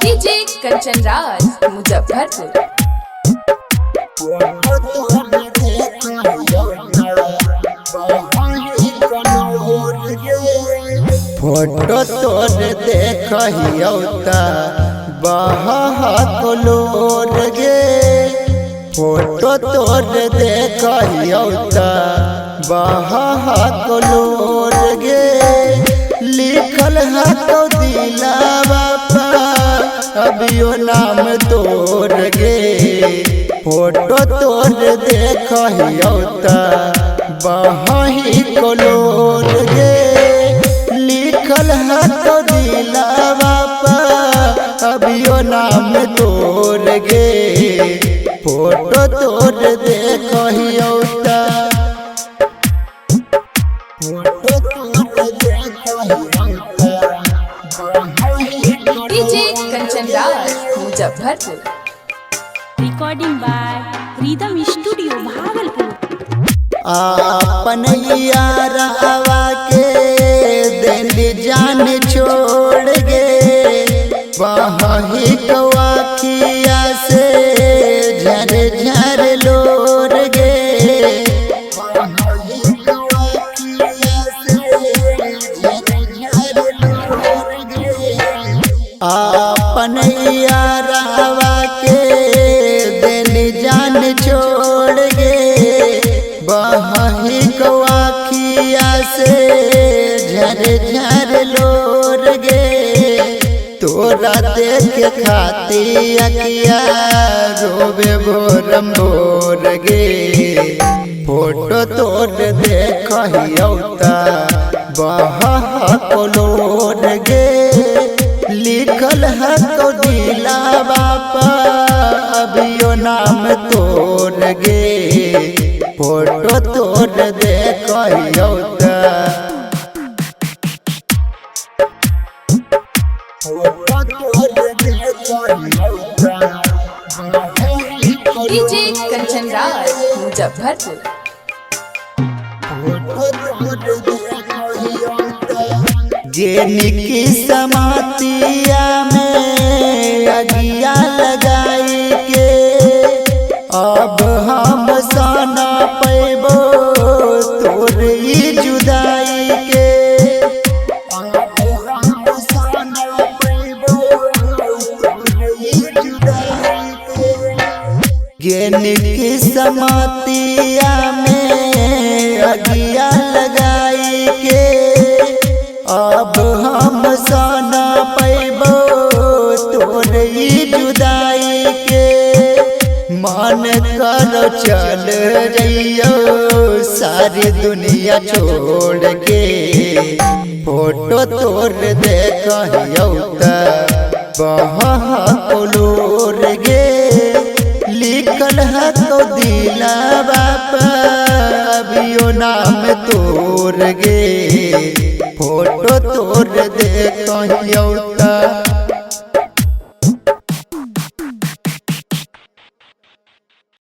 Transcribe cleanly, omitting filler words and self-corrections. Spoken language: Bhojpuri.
डीजे कंचन राज मुजफ्फरपुर। फोटो तोर देखियो त बहलोर गे। फोटो तोर देखियो त बहलोर गे। लिखल है तो दिलावा पर अभियो नाम तोर गे। फोटो तोर देखियो त बहलोर गे। लिखल है तो दिलावा पर अभियो नाम तोर गे। फोटो तोर देखियो त DJ Kanchan Raj Muzaffarpur. Recording by rhythm studio Bhagalpur. अपन यारावा के दिल जान छोड़ गे। वही कवाखिया से झर झर लोर गे। अपन यारावा के दिल जान छोड़ गे। वही कवाखिया से झर झर लोर गे। तोरा देख खाती अखिया रोबे भोरम भोर गे। फोटो तोर देखियो त बहलोर गे। लिखल है तो दिलावा पर अभियो नाम तोर गे। फोटो तोर देखियो त डीजे कंचन राज मुजफ्फरपुर। जेनिकी समातिया में अगिया लगाई के अब हम साना पैबो तोर ई जुदाई के। जेनिकी समातिया में अगिया लगाई के अब हम साना पैबो तोर ई जुदाई के। मन करो चल रहियो सारी दुनिया छोड़ के। फोटो तोर देखियो त बहलोर गे। लिखल है तो दिलावा पर अभियो नाम तोर गे। फोटो तोर देखियो त